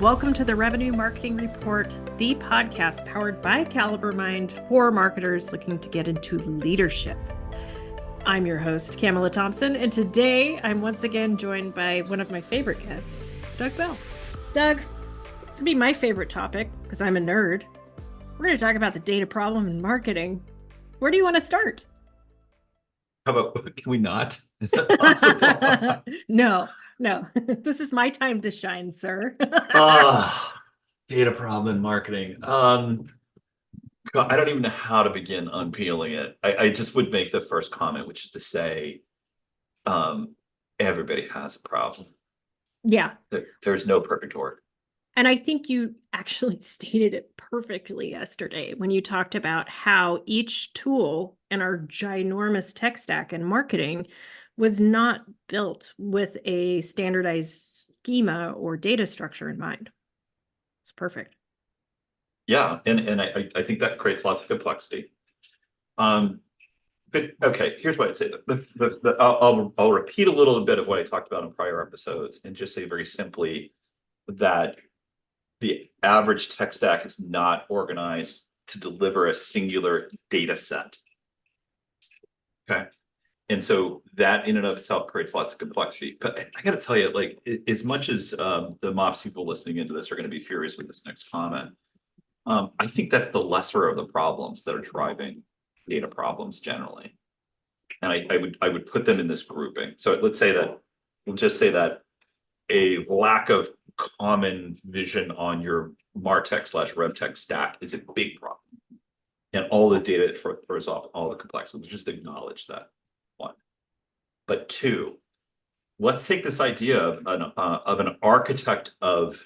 Welcome to the Revenue Marketing Report, the podcast powered by Caliber Mind for marketers looking to get into leadership. I'm your host, Camela Thompson, and today I'm once again joined by one of my favorite guests, Doug Bell. Doug, this will be my favorite topic because I'm a nerd. We're going to talk about the data problem in marketing. Where do you want to start? How about, can we not? Is that possible? No. This is my time to shine, sir. Data problem in marketing. God, I don't even know how to begin unpeeling it. I just would make the first comment, which is to say, everybody has a problem. Yeah. There's no perfect order. And I think you actually stated it perfectly yesterday when you talked about how each tool in our ginormous tech stack in marketing was not built with a standardized schema or data structure in mind. It's perfect. Yeah, and I think that creates lots of complexity. But okay, here's what I'd say. I'll repeat a little bit of what I talked about in prior episodes and just say very simply that the average tech stack is not organized to deliver a singular data set. Okay. And so that in and of itself creates lots of complexity. But I got to tell you, like, as much as the MOPS people listening into this are going to be furious with this next comment, I think that's the lesser of the problems that are driving data problems generally. And I would put them in this grouping. So we'll just say that a lack of common vision on your MarTech/RevTech stack is a big problem. And all the data it throws off all the complexity. Just acknowledge that, one. But two, let's take this idea of an architect of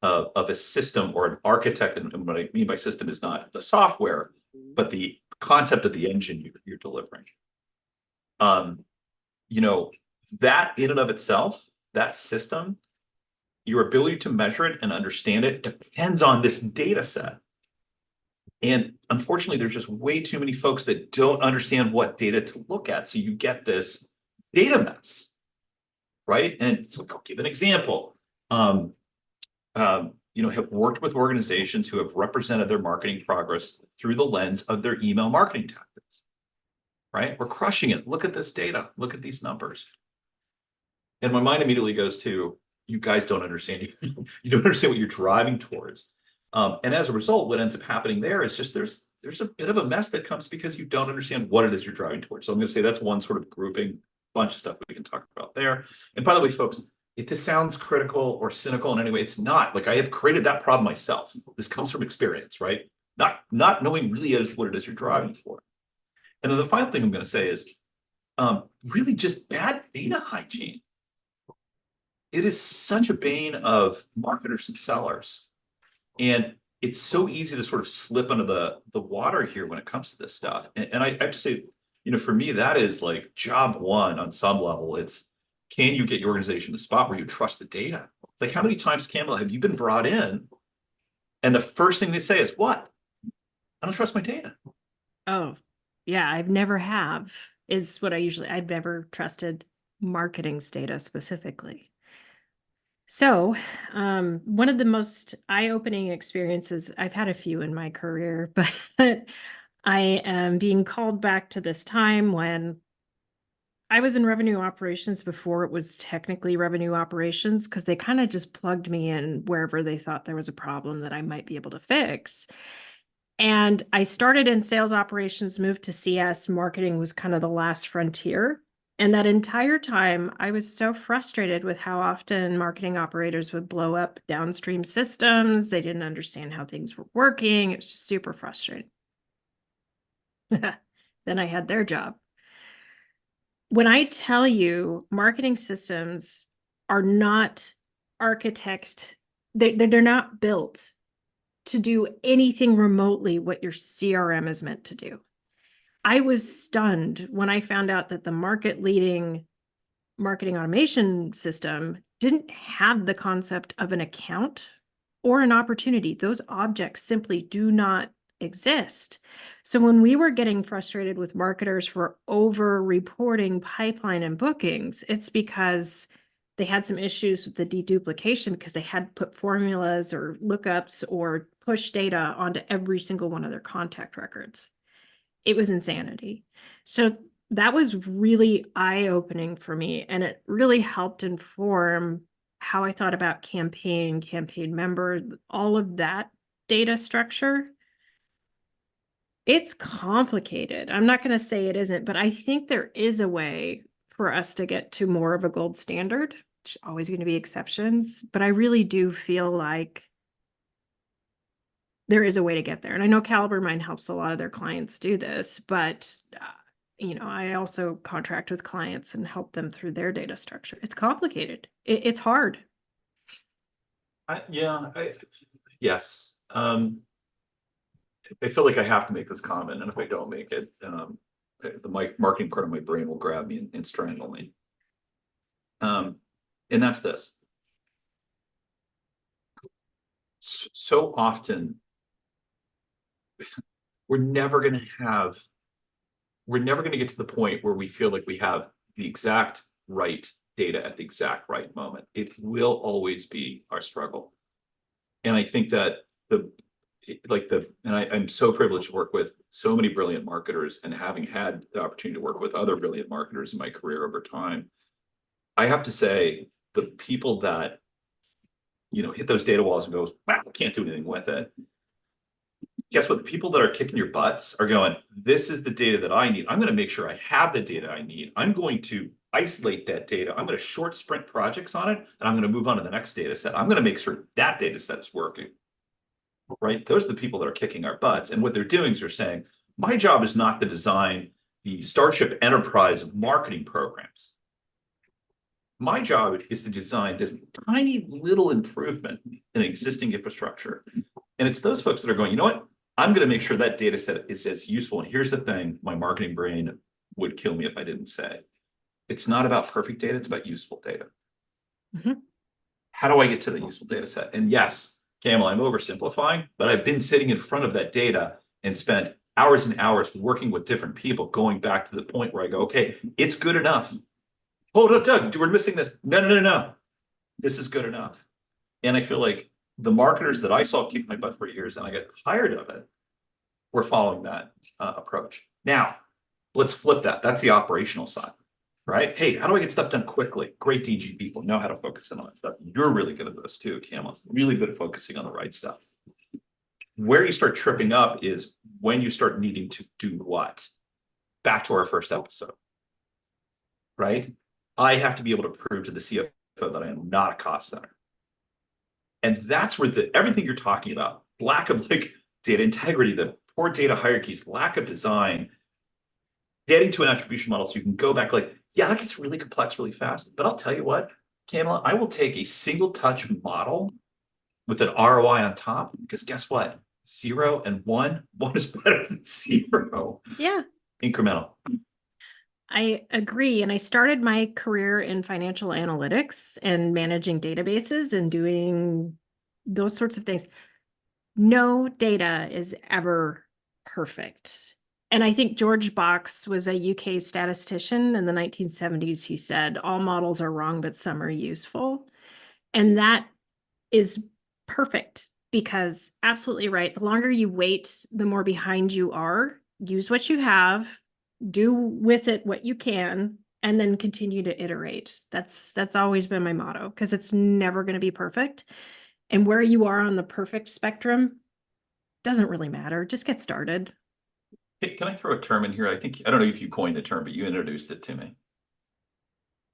a system, or an architect, and what I mean by system is not the software, but the concept of the engine you're delivering. That in and of itself, that system, your ability to measure it and understand it depends on this data set. And unfortunately, there's just way too many folks that don't understand what data to look at. So you get this data mess, right? And so I'll give an example. Have worked with organizations who have represented their marketing progress through the lens of their email marketing tactics, right? We're crushing it. Look at this data. Look at these numbers. And my mind immediately goes to, you guys don't understand. You don't understand what you're driving towards. And as a result, what ends up happening there is just there's a bit of a mess that comes because you don't understand what it is you're driving towards. So I'm going to say that's one sort of grouping, bunch of stuff we can talk about there. And by the way, folks, if this sounds critical or cynical in any way, it's not. Like, I have created that problem myself. This comes from experience, right? Not knowing really what it is you're driving for. And then the final thing I'm going to say is really just bad data hygiene. It is such a bane of marketers and sellers. And it's so easy to sort of slip under the water here when it comes to this stuff. And I have to say, for me, that is like job one on some level. It's, can you get your organization to a spot where you trust the data? Like, how many times, Camela, have you been brought in and the first thing they say is, what? I don't trust my data. Oh, yeah, I've never trusted marketing's data specifically. So, one of the most eye-opening experiences, I've had a few in my career, but I am being called back to this time when I was in revenue operations before it was technically revenue operations, because they kind of just plugged me in wherever they thought there was a problem that I might be able to fix. And I started in sales operations, moved to CS. Marketing was kind of the last frontier. And that entire time, I was so frustrated with how often marketing operators would blow up downstream systems. They didn't understand how things were working. It was just super frustrating. Then I had their job. When I tell you marketing systems are not they're not built to do anything remotely what your CRM is meant to do. I was stunned when I found out that the market-leading marketing automation system didn't have the concept of an account or an opportunity. Those objects simply do not exist. So when we were getting frustrated with marketers for over-reporting pipeline and bookings, it's because they had some issues with the deduplication because they had to put formulas or lookups or push data onto every single one of their contact records. It was insanity. So that was really eye-opening for me, and it really helped inform how I thought about campaign member, all of that data structure. It's complicated. I'm not going to say it isn't, but I think there is a way for us to get to more of a gold standard. There's always going to be exceptions, but I really do feel like there is a way to get there. And I know Caliber Mind helps a lot of their clients do this, but I also contract with clients and help them through their data structure. It's complicated. It's hard. Yes. I feel like I have to make this comment, and if I don't make it, the marketing part of my brain will grab me and strangle me. And that's this. So often, we're never going to get to the point where we feel like we have the exact right data at the exact right moment. It will always be our struggle. And I think that I'm so privileged to work with so many brilliant marketers, and having had the opportunity to work with other brilliant marketers in my career over time, I have to say the people that, hit those data walls and goes, wow, I can't do anything with it. Guess what? The people that are kicking your butts are going, this is the data that I need. I'm going to make sure I have the data I need. I'm going to isolate that data. I'm going to short sprint projects on it, and I'm going to move on to the next data set. I'm going to make sure that data set is working. Right? Those are the people that are kicking our butts. And what they're doing is they're saying, my job is not to design the Starship Enterprise marketing programs. My job is to design this tiny little improvement in existing infrastructure. And it's those folks that are going, you know what? I'm going to make sure that data set is as useful. And here's the thing, my marketing brain would kill me if I didn't say. It's not about perfect data, it's about useful data. Mm-hmm. How do I get to the useful data set? And yes, Camel, I'm oversimplifying, but I've been sitting in front of that data and spent hours and hours working with different people, going back to the point where I go, okay, it's good enough. Hold up, Doug, we're missing this. No. This is good enough. And I feel like the marketers that I saw kick my butt for years and I got tired of it were following that approach. Now, let's flip that. That's the operational side, right? Hey, how do I get stuff done quickly? Great DG people know how to focus in on that stuff. You're really good at this too, Camel. Really good at focusing on the right stuff. Where you start tripping up is when you start needing to do what? Back to our first episode, right? I have to be able to prove to the CFO that I am not a cost center. And that's where everything you're talking about, lack of data integrity, the poor data hierarchies, lack of design, getting to an attribution model so you can go back yeah, that gets really complex really fast. But I'll tell you what, Camela, I will take a single touch model with an ROI on top, because guess what? 0 and 1 is better than 0. Yeah. Incremental. I agree. And I started my career in financial analytics and managing databases and doing those sorts of things. No data is ever perfect. And I think George Box was a UK statistician in the 1970s. He said, all models are wrong, but some are useful. And that is perfect, because absolutely right. The longer you wait, the more behind you are. Use what you have, do with it what you can, and then continue to iterate. That's always been my motto, because it's never going to be perfect. And where you are on the perfect spectrum doesn't really matter. Just get started. Hey, can I throw a term in here? I don't know if you coined the term, but you introduced it to me.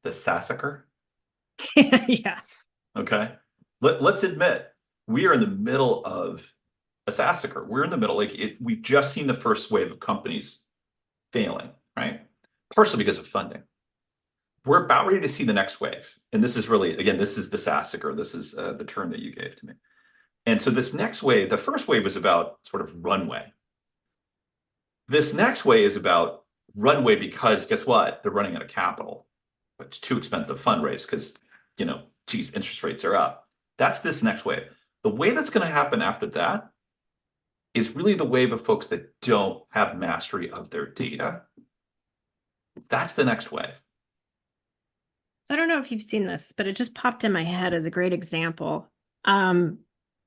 The sassacre. Yeah. Okay. Let's admit we are in the middle of a sassacre. We're in the middle. We've just seen the first wave of companies failing, right? Partially because of funding. We're about ready to see the next wave. And this is really, again, this is the sassacre. This is the term that you gave to me. And so this next wave, the first wave was about sort of runway. This next wave is about runway because guess what? They're running out of capital. It's too expensive to fundraise because, geez, interest rates are up. That's this next wave. The wave that's going to happen after that is really the wave of folks that don't have mastery of their data. That's the next wave. So I don't know if you've seen this, but it just popped in my head as a great example. Um,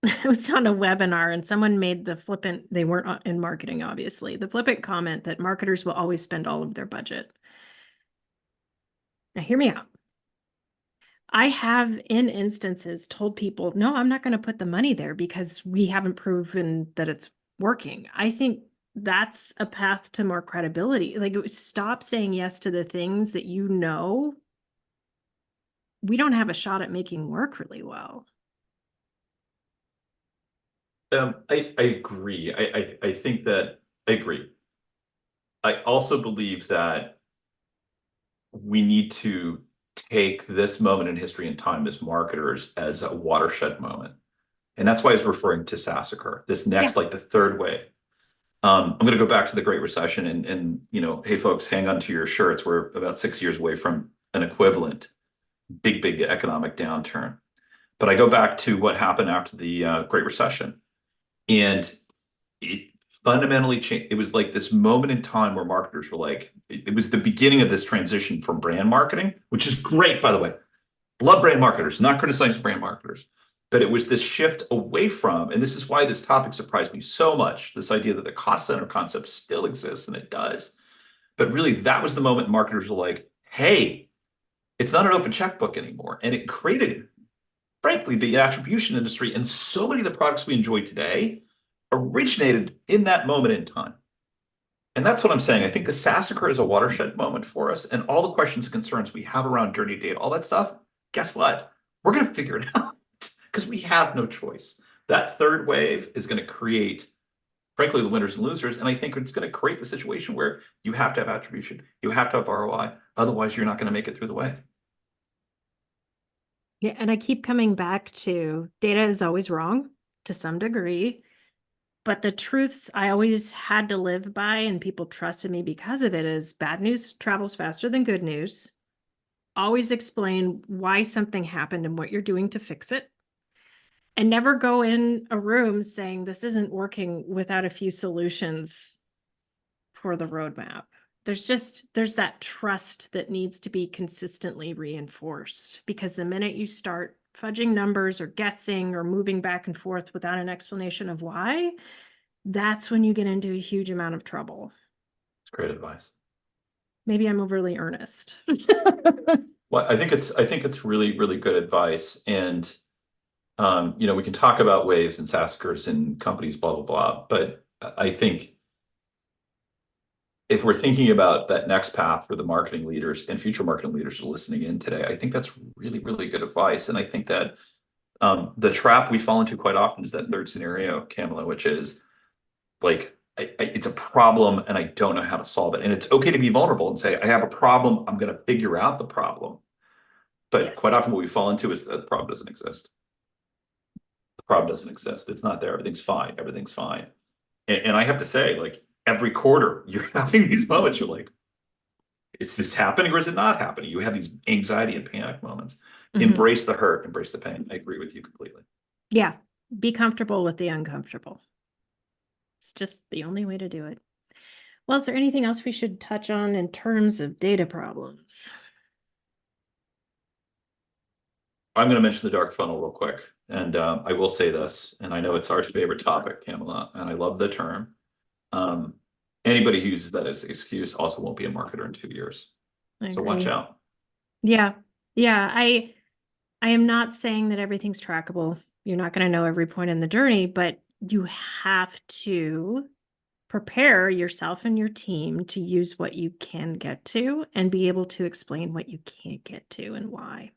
I was on a webinar and someone made the flippant, they weren't in marketing, obviously, the flippant comment that marketers will always spend all of their budget. Now, hear me out. I have, in instances, told people, no, I'm not going to put the money there because we haven't proven that it's working. I think that's a path to more credibility. Like, stop saying yes to the things that you know we don't have a shot at making work really well. I agree. I think that I agree. I also believe that we need to take this moment in history and time as marketers as a watershed moment. And that's why I was referring to Sassacre, this next, Yeah. like the third wave. I'm going to go back to the Great Recession and, hey, folks, hang on to your shirts. We're about 6 years away from an equivalent big economic downturn. But I go back to what happened after the Great Recession. And it fundamentally changed. It was like this moment in time where marketers were like, it was the beginning of this transition from brand marketing, which is great, by the way. Love brand marketers, not criticizing brand marketers. But it was this shift away from, and this is why this topic surprised me so much, this idea that the cost center concept still exists, and it does. But really, that was the moment marketers were like, hey, it's not an open checkbook anymore. And it created, frankly, the attribution industry, and so many of the products we enjoy today originated in that moment in time. And that's what I'm saying. I think the Sassacre is a watershed moment for us. And all the questions and concerns we have around dirty data, all that stuff, guess what? We're going to figure it out because we have no choice. That third wave is going to create, frankly, the winners and losers. And I think it's going to create the situation where you have to have attribution, you have to have ROI. Otherwise, you're not going to make it through the wave. Yeah. And I keep coming back to data is always wrong to some degree. But the truths I always had to live by, and people trusted me because of it, is bad news travels faster than good news. Always explain why something happened and what you're doing to fix it. And never go in a room saying this isn't working without a few solutions for the roadmap. There's that trust that needs to be consistently reinforced, because the minute you start fudging numbers or guessing or moving back and forth without an explanation of why, that's when you get into a huge amount of trouble. It's great advice. Maybe I'm overly earnest. Well, I think it's really good advice. And we can talk about waves and Sassacres and companies, blah, blah, blah. But I think if we're thinking about that next path for the marketing leaders and future marketing leaders who are listening in today, I think that's really good advice. And I think that the trap we fall into quite often is that third scenario, Camela, which is like, it's a problem and I don't know how to solve it. And it's okay to be vulnerable and say, I have a problem. I'm going to figure out the problem. But Yes. quite often what we fall into is that the problem doesn't exist. The problem doesn't exist. It's not there. Everything's fine. Everything's fine. And I have to say, like, every quarter you're having these moments, you're like, is this happening or is it not happening? You have these anxiety and panic moments. Mhm. Embrace the hurt, embrace the pain. I agree with you completely. Yeah. Be comfortable with the uncomfortable. It's just the only way to do it. Well, is there anything else we should touch on in terms of data problems? I'm going to mention the dark funnel real quick. And I will say this, and I know it's our favorite topic, Camela, and I love the term. Um, Anybody who uses that as an excuse also won't be a marketer in 2 years. I So watch agree. out. Yeah. Yeah. I am not saying that everything's trackable. You're not going to know every point in the journey, but you have to prepare yourself and your team to use what you can get to and be able to explain what you can't get to and why.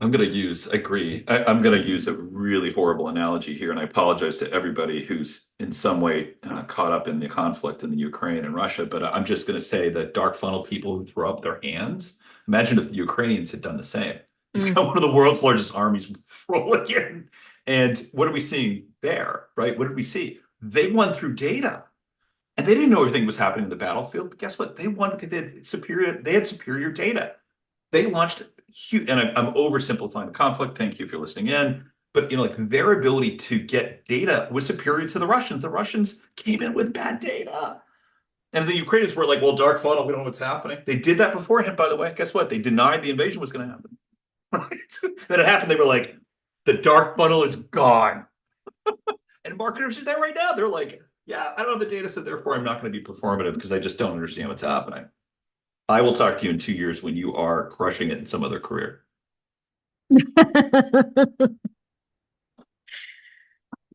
I'm going to use a really horrible analogy here, and I apologize to everybody who's in some way caught up in the conflict in the Ukraine and Russia, but I'm just going to say that dark funnel people who throw up their hands, imagine if the Ukrainians had done the same. You've got one of the world's largest armies rolling in. And what are we seeing there, right? What did we see? They won through data. And they didn't know everything was happening in the battlefield, but guess what? They won because they had superior data. They launched huge, and I'm oversimplifying the conflict. Thank you if you're listening in. But like their ability to get data was superior to the Russians. The Russians came in with bad data. And the Ukrainians were like, well, dark funnel, we don't know what's happening. They did that beforehand, by the way. Guess what? They denied the invasion was going to happen. Right? Then it happened. They were like, the dark funnel is gone. And marketers are there right now. They're like, yeah, I don't have the data, so therefore I'm not going to be performative because I just don't understand what's happening. I will talk to you in 2 years when you are crushing it in some other career.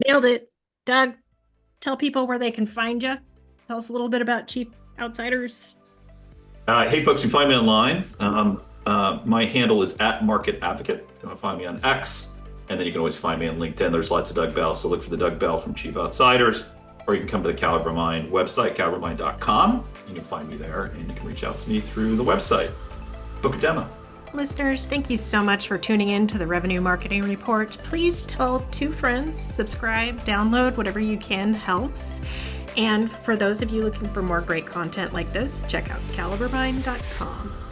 Nailed it. Doug, tell people where they can find you. Tell us a little bit about Chief Outsiders. Hey, folks, you can find me online. My handle is @MarketAdvocate. You can find me on X, and then you can always find me on LinkedIn. There's lots of Doug Bell, so look for the Doug Bell from Chief Outsiders, or you can come to the Caliber Mind website, calibermind.com. You can find me there, and you can reach out to me through the website. Book a demo. Listeners, thank you so much for tuning in to the Revenue Marketing Report. Please tell 2 friends, subscribe, download, whatever you can helps. And for those of you looking for more great content like this, check out calibermind.com.